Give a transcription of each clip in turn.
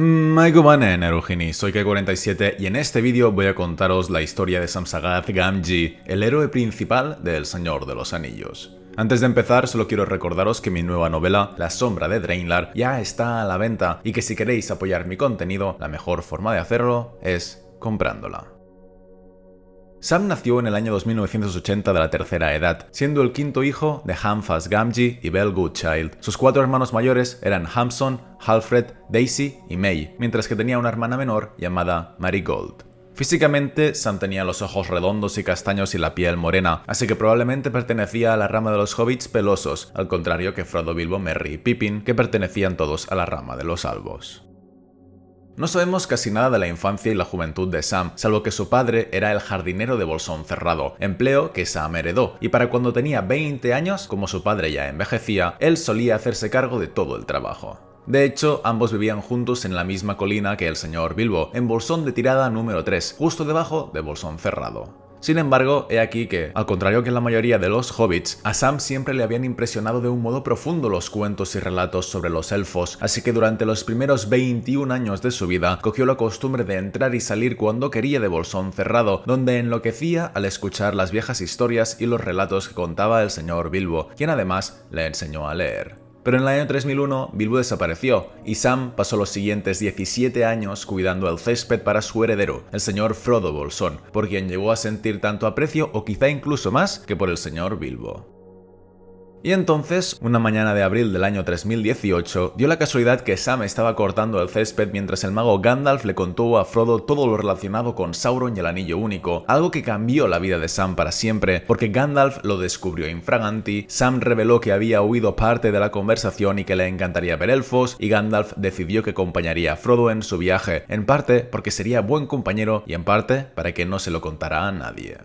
Maigobane Nerugini, soy K47 y en este vídeo voy a contaros la historia de Samsagat Gamgee, el héroe principal de El Señor de los Anillos. Antes de empezar, solo quiero recordaros que mi nueva novela, La Sombra de Draenlar, ya está a la venta y que si queréis apoyar mi contenido, la mejor forma de hacerlo es comprándola. Sam nació en el año 2980 de la Tercera Edad, siendo el quinto hijo de Hamfas Gamgee y Bel Goodchild. Sus cuatro hermanos mayores eran Hamson, Halfred, Daisy y May, mientras que tenía una hermana menor llamada Marigold. Físicamente, Sam tenía los ojos redondos y castaños y la piel morena, así que probablemente pertenecía a la rama de los hobbits pelosos, al contrario que Frodo, Bilbo, Merry y Pippin, que pertenecían todos a la rama de los albos. No sabemos casi nada de la infancia y la juventud de Sam, salvo que su padre era el jardinero de Bolsón Cerrado, empleo que Sam heredó, y para cuando tenía 20 años, como su padre ya envejecía, él solía hacerse cargo de todo el trabajo. De hecho, ambos vivían juntos en la misma colina que el señor Bilbo, en Bolsón de Tirada número 3, justo debajo de Bolsón Cerrado. Sin embargo, he aquí que, al contrario que la mayoría de los hobbits, a Sam siempre le habían impresionado de un modo profundo los cuentos y relatos sobre los elfos, así que durante los primeros 21 años de su vida cogió la costumbre de entrar y salir cuando quería de Bolsón Cerrado, donde enloquecía al escuchar las viejas historias y los relatos que contaba el señor Bilbo, quien además le enseñó a leer. Pero en el año 3001, Bilbo desapareció, y Sam pasó los siguientes 17 años cuidando el césped para su heredero, el señor Frodo Bolsón, por quien llegó a sentir tanto aprecio o quizá incluso más que por el señor Bilbo. Y entonces, una mañana de abril del año 3018, dio la casualidad que Sam estaba cortando el césped mientras el mago Gandalf le contó a Frodo todo lo relacionado con Sauron y el Anillo Único, algo que cambió la vida de Sam para siempre, porque Gandalf lo descubrió infraganti. Sam reveló que había oído parte de la conversación y que le encantaría ver elfos, y Gandalf decidió que acompañaría a Frodo en su viaje, en parte porque sería buen compañero y en parte para que no se lo contara a nadie.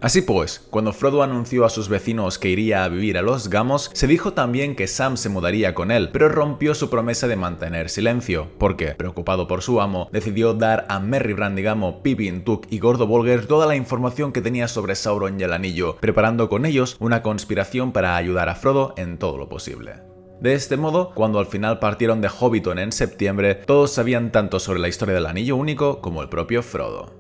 Así pues, cuando Frodo anunció a sus vecinos que iría a vivir a los Gamos, se dijo también que Sam se mudaría con él, pero rompió su promesa de mantener silencio, porque, preocupado por su amo, decidió dar a Merry Brandigamo, Pippin, Took y Gordo Bolger toda la información que tenía sobre Sauron y el Anillo, preparando con ellos una conspiración para ayudar a Frodo en todo lo posible. De este modo, cuando al final partieron de Hobbiton en septiembre, todos sabían tanto sobre la historia del Anillo Único como el propio Frodo.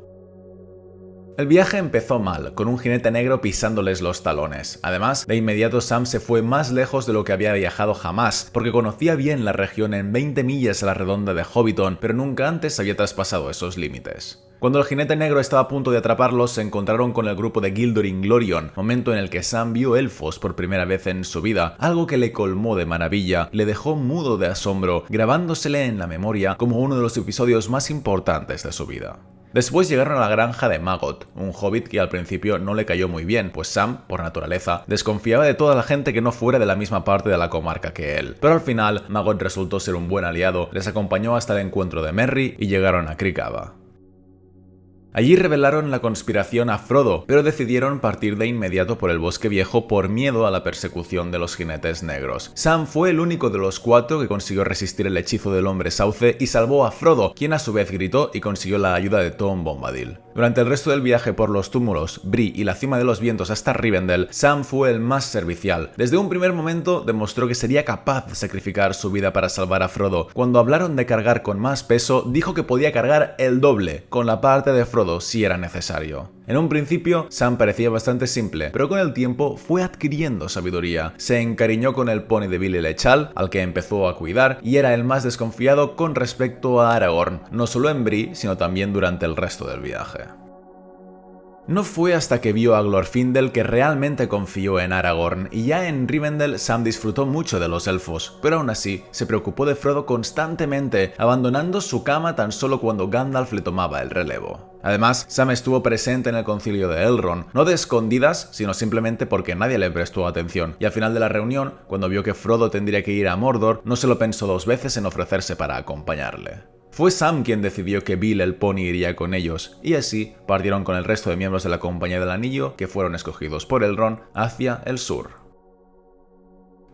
El viaje empezó mal, con un jinete negro pisándoles los talones. Además, de inmediato Sam se fue más lejos de lo que había viajado jamás, porque conocía bien la región en 20 millas a la redonda de Hobbiton, pero nunca antes había traspasado esos límites. Cuando el jinete negro estaba a punto de atraparlos, se encontraron con el grupo de Gildorin Glorion, momento en el que Sam vio elfos por primera vez en su vida, algo que le colmó de maravilla, le dejó mudo de asombro, grabándosele en la memoria como uno de los episodios más importantes de su vida. Después llegaron a la granja de Maggot, un hobbit que al principio no le cayó muy bien, pues Sam, por naturaleza, desconfiaba de toda la gente que no fuera de la misma parte de la comarca que él. Pero al final, Maggot resultó ser un buen aliado, les acompañó hasta el encuentro de Merry y llegaron a Krikava. Allí revelaron la conspiración a Frodo, pero decidieron partir de inmediato por el Bosque Viejo por miedo a la persecución de los jinetes negros. Sam fue el único de los cuatro que consiguió resistir el hechizo del Hombre Sauce y salvó a Frodo, quien a su vez gritó y consiguió la ayuda de Tom Bombadil. Durante el resto del viaje por los túmulos, Bree y la Cima de los Vientos hasta Rivendell, Sam fue el más servicial. Desde un primer momento demostró que sería capaz de sacrificar su vida para salvar a Frodo. Cuando hablaron de cargar con más peso, dijo que podía cargar el doble, con la parte de Frodo si era necesario. En un principio, Sam parecía bastante simple, pero con el tiempo fue adquiriendo sabiduría. Se encariñó con el pony de Billy Lechal, al que empezó a cuidar, y era el más desconfiado con respecto a Aragorn, no solo en Bree, sino también durante el resto del viaje. No fue hasta que vio a Glorfindel que realmente confió en Aragorn, y ya en Rivendell Sam disfrutó mucho de los elfos, pero aún así se preocupó de Frodo constantemente, abandonando su cama tan solo cuando Gandalf le tomaba el relevo. Además, Sam estuvo presente en el concilio de Elrond, no de escondidas, sino simplemente porque nadie le prestó atención, y al final de la reunión, cuando vio que Frodo tendría que ir a Mordor, no se lo pensó dos veces en ofrecerse para acompañarle. Fue Sam quien decidió que Bill el pony iría con ellos, y así partieron con el resto de miembros de la Compañía del Anillo, que fueron escogidos por Elrond, hacia el sur.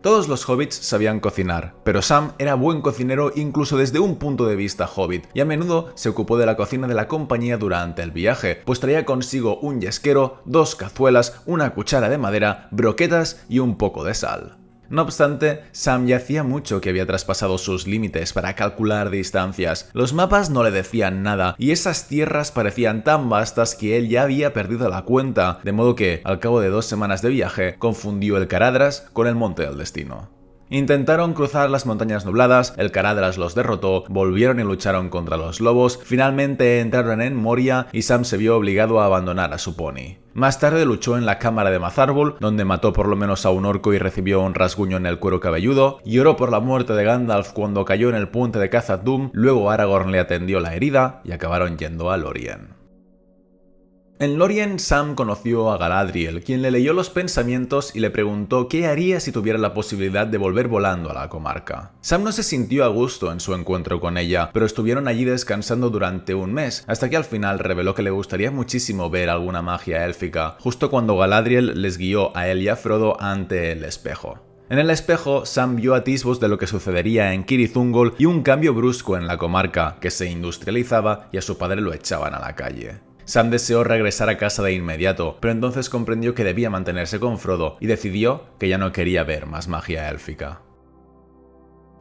Todos los hobbits sabían cocinar, pero Sam era buen cocinero incluso desde un punto de vista hobbit, y a menudo se ocupó de la cocina de la compañía durante el viaje, pues traía consigo un yesquero, 2 cazuelas, una cuchara de madera, broquetas y un poco de sal. No obstante, Sam ya hacía mucho que había traspasado sus límites para calcular distancias. Los mapas no le decían nada y esas tierras parecían tan vastas que él ya había perdido la cuenta, de modo que, al cabo de 2 semanas de viaje, confundió el Caradhras con el Monte del Destino. Intentaron cruzar las montañas nubladas, el Caradhras los derrotó, volvieron y lucharon contra los lobos, finalmente entraron en Moria y Sam se vio obligado a abandonar a su pony. Más tarde luchó en la cámara de Mazarbul, donde mató por lo menos a un orco y recibió un rasguño en el cuero cabelludo, lloró por la muerte de Gandalf cuando cayó en el puente de Khazad-dûm, luego Aragorn le atendió la herida y acabaron yendo a Lórien. En Lórien, Sam conoció a Galadriel, quien le leyó los pensamientos y le preguntó qué haría si tuviera la posibilidad de volver volando a la comarca. Sam no se sintió a gusto en su encuentro con ella, pero estuvieron allí descansando durante un mes, hasta que al final reveló que le gustaría muchísimo ver alguna magia élfica, justo cuando Galadriel les guió a él y a Frodo ante el espejo. En el espejo, Sam vio atisbos de lo que sucedería en Cirith Ungol y un cambio brusco en la comarca, que se industrializaba y a su padre lo echaban a la calle. Sam deseó regresar a casa de inmediato, pero entonces comprendió que debía mantenerse con Frodo y decidió que ya no quería ver más magia élfica.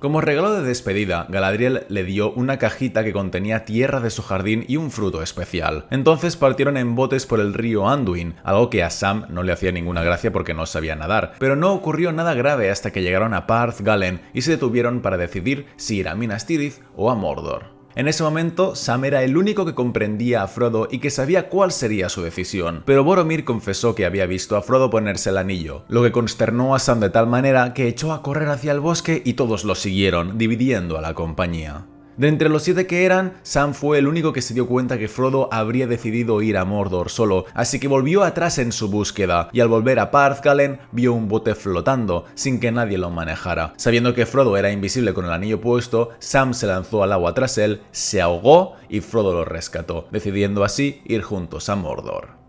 Como regalo de despedida, Galadriel le dio una cajita que contenía tierra de su jardín y un fruto especial. Entonces partieron en botes por el río Anduin, algo que a Sam no le hacía ninguna gracia porque no sabía nadar, pero no ocurrió nada grave hasta que llegaron a Parth Galen y se detuvieron para decidir si ir a Minas Tirith o a Mordor. En ese momento, Sam era el único que comprendía a Frodo y que sabía cuál sería su decisión, pero Boromir confesó que había visto a Frodo ponerse el anillo, lo que consternó a Sam de tal manera que echó a correr hacia el bosque y todos lo siguieron, dividiendo a la compañía. De entre los 7 que eran, Sam fue el único que se dio cuenta que Frodo habría decidido ir a Mordor solo, así que volvió atrás en su búsqueda, y al volver a Parth Galen vio un bote flotando, sin que nadie lo manejara. Sabiendo que Frodo era invisible con el anillo puesto, Sam se lanzó al agua tras él, se ahogó y Frodo lo rescató, decidiendo así ir juntos a Mordor.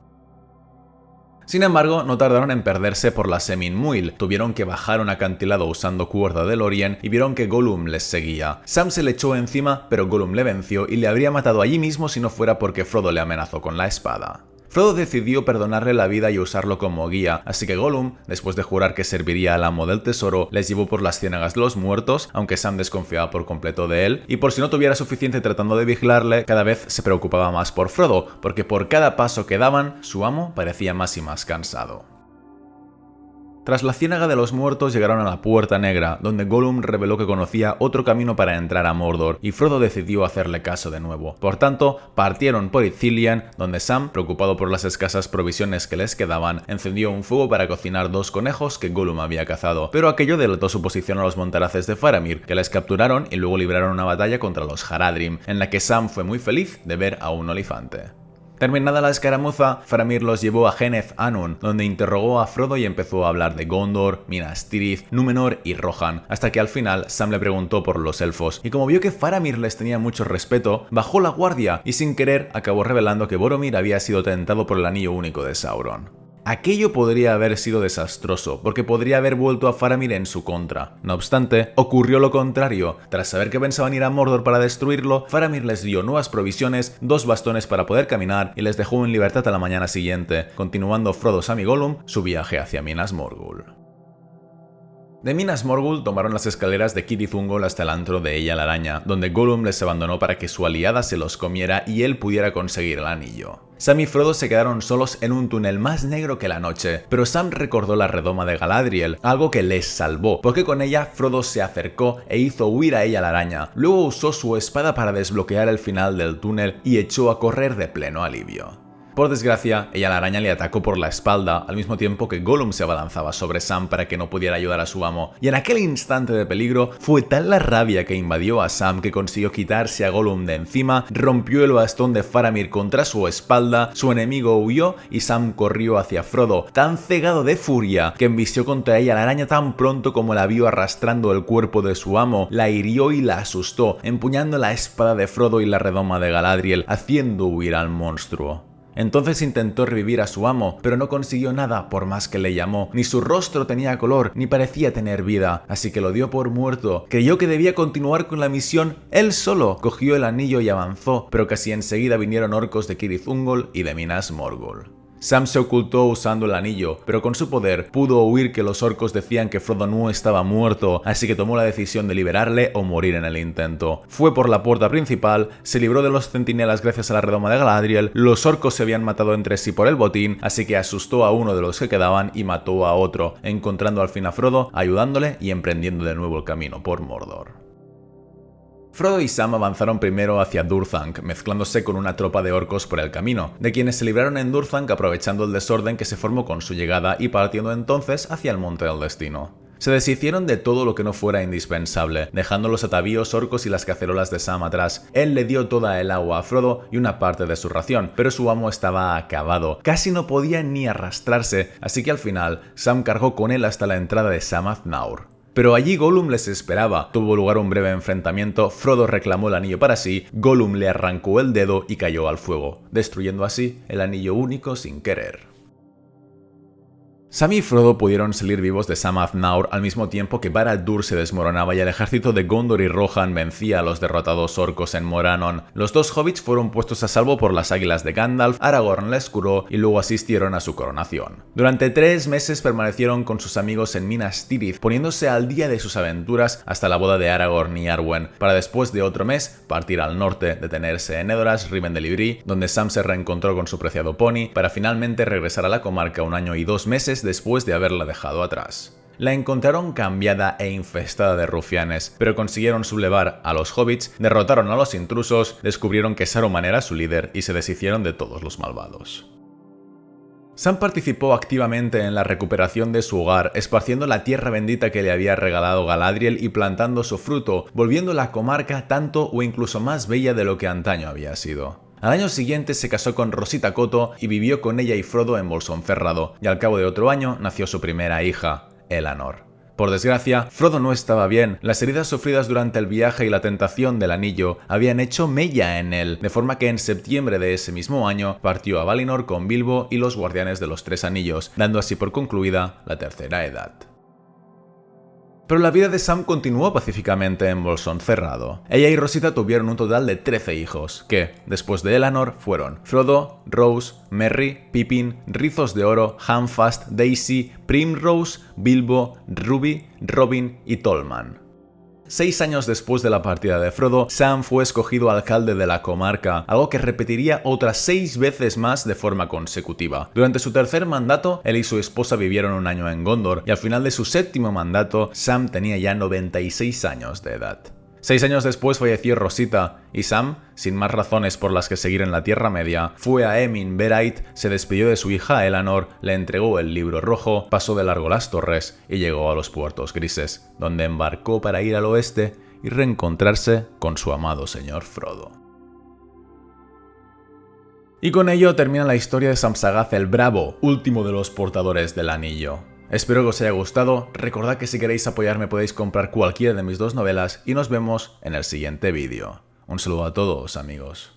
Sin embargo, no tardaron en perderse por la Semin Muil, tuvieron que bajar un acantilado usando cuerda de Lórien y vieron que Gollum les seguía. Sam se le echó encima, pero Gollum le venció y le habría matado allí mismo si no fuera porque Frodo le amenazó con la espada. Frodo decidió perdonarle la vida y usarlo como guía, así que Gollum, después de jurar que serviría al amo del tesoro, les llevó por las ciénagas de los muertos, aunque Sam desconfiaba por completo de él, y por si no tuviera suficiente tratando de vigilarle, cada vez se preocupaba más por Frodo, porque por cada paso que daban, su amo parecía más y más cansado. Tras la ciénaga de los muertos llegaron a la Puerta Negra, donde Gollum reveló que conocía otro camino para entrar a Mordor, y Frodo decidió hacerle caso de nuevo. Por tanto, partieron por Ithilien, donde Sam, preocupado por las escasas provisiones que les quedaban, encendió un fuego para cocinar 2 conejos que Gollum había cazado, pero aquello delató su posición a los montaraces de Faramir, que les capturaron y luego libraron una batalla contra los Haradrim, en la que Sam fue muy feliz de ver a un olifante. Terminada la escaramuza, Faramir los llevó a Geneth Anun, donde interrogó a Frodo y empezó a hablar de Gondor, Minas Tirith, Númenor y Rohan, hasta que al final Sam le preguntó por los elfos, y como vio que Faramir les tenía mucho respeto, bajó la guardia y sin querer acabó revelando que Boromir había sido tentado por el anillo único de Sauron. Aquello podría haber sido desastroso, porque podría haber vuelto a Faramir en su contra. No obstante, ocurrió lo contrario. Tras saber que pensaban ir a Mordor para destruirlo, Faramir les dio nuevas provisiones, 2 bastones para poder caminar y les dejó en libertad a la mañana siguiente, continuando Frodo, Sam y Gollum su viaje hacia Minas Morgul. De Minas Morgul tomaron las escaleras de Cirith Ungol hasta el antro de Ella la Araña, donde Gollum les abandonó para que su aliada se los comiera y él pudiera conseguir el anillo. Sam y Frodo se quedaron solos en un túnel más negro que la noche, pero Sam recordó la redoma de Galadriel, algo que les salvó, porque con ella Frodo se acercó e hizo huir a Ella la Araña. Luego usó su espada para desbloquear el final del túnel y echó a correr de pleno alivio. Por desgracia, Ella la Araña le atacó por la espalda, al mismo tiempo que Gollum se abalanzaba sobre Sam para que no pudiera ayudar a su amo, y en aquel instante de peligro fue tal la rabia que invadió a Sam que consiguió quitarse a Gollum de encima, rompió el bastón de Faramir contra su espalda, su enemigo huyó y Sam corrió hacia Frodo, tan cegado de furia que embistió contra Ella la Araña tan pronto como la vio arrastrando el cuerpo de su amo, la hirió y la asustó, empuñando la espada de Frodo y la redoma de Galadriel, haciendo huir al monstruo. Entonces intentó revivir a su amo, pero no consiguió nada por más que le llamó. Ni su rostro tenía color, ni parecía tener vida, así que lo dio por muerto. Creyó que debía continuar con la misión él solo. Cogió el anillo y avanzó, pero casi enseguida vinieron orcos de Cirith Ungol y de Minas Morgul. Sam se ocultó usando el anillo, pero con su poder pudo oír que los orcos decían que Frodo no estaba muerto, así que tomó la decisión de liberarle o morir en el intento. Fue por la puerta principal, se libró de los centinelas gracias a la redoma de Galadriel, los orcos se habían matado entre sí por el botín, así que asustó a uno de los que quedaban y mató a otro, encontrando al fin a Frodo, ayudándole y emprendiendo de nuevo el camino por Mordor. Frodo y Sam avanzaron primero hacia Durthanc, mezclándose con una tropa de orcos por el camino, de quienes se libraron en Durthanc aprovechando el desorden que se formó con su llegada y partiendo entonces hacia el Monte del Destino. Se deshicieron de todo lo que no fuera indispensable, dejando los atavíos orcos y las cacerolas de Sam atrás. Él le dio toda el agua a Frodo y una parte de su ración, pero su amo estaba acabado, casi no podía ni arrastrarse, así que al final Sam cargó con él hasta la entrada de Samath Naur. Pero allí Gollum les esperaba. Tuvo lugar un breve enfrentamiento, Frodo reclamó el anillo para sí, Gollum le arrancó el dedo y cayó al fuego, destruyendo así el anillo único sin querer. Sam y Frodo pudieron salir vivos de Samath Naur al mismo tiempo que Barad-dûr se desmoronaba y el ejército de Gondor y Rohan vencía a los derrotados orcos en Morannon. Los dos hobbits fueron puestos a salvo por las águilas de Gandalf, Aragorn les curó y luego asistieron a su coronación. Durante 3 meses permanecieron con sus amigos en Minas Tirith, poniéndose al día de sus aventuras hasta la boda de Aragorn y Arwen, para después de otro mes partir al norte, detenerse en Edoras, Rivendell y Bree, donde Sam se reencontró con su preciado pony, para finalmente regresar a la comarca 1 año y 2 meses después de haberla dejado atrás. La encontraron cambiada e infestada de rufianes, pero consiguieron sublevar a los hobbits, derrotaron a los intrusos, descubrieron que Saruman era su líder y se deshicieron de todos los malvados. Sam participó activamente en la recuperación de su hogar, esparciendo la tierra bendita que le había regalado Galadriel y plantando su fruto, volviendo la comarca tanto o incluso más bella de lo que antaño había sido. Al año siguiente se casó con Rosita Cotto y vivió con ella y Frodo en Bolsón Cerrado, y al cabo de otro año nació su primera hija, Elanor. Por desgracia, Frodo no estaba bien, las heridas sufridas durante el viaje y la tentación del anillo habían hecho mella en él, de forma que en septiembre de ese mismo año partió a Valinor con Bilbo y los Guardianes de los Tres Anillos, dando así por concluida la Tercera Edad. Pero la vida de Sam continuó pacíficamente en Bolsón Cerrado. Ella y Rosita tuvieron un total de 13 hijos, que, después de Elanor, fueron Frodo, Rose, Merry, Pippin, Rizos de Oro, Hamfast, Daisy, Primrose, Bilbo, Ruby, Robin y Tolman. 6 años después de la partida de Frodo, Sam fue escogido alcalde de la comarca, algo que repetiría otras 6 veces más de forma consecutiva. Durante su tercer mandato, él y su esposa vivieron 1 año en Gondor, y al final de su 7º mandato, Sam tenía ya 96 años de edad. 6 años después falleció Rosita, y Sam, sin más razones por las que seguir en la Tierra Media, fue a Emin Berait, se despidió de su hija Elanor, le entregó el libro rojo, pasó de largo las torres y llegó a los puertos grises, donde embarcó para ir al oeste y reencontrarse con su amado señor Frodo. Y con ello termina la historia de Samsagath el Bravo, último de los portadores del anillo. Espero que os haya gustado, recordad que si queréis apoyarme podéis comprar cualquiera de mis 2 novelas y nos vemos en el siguiente vídeo. Un saludo a todos, amigos.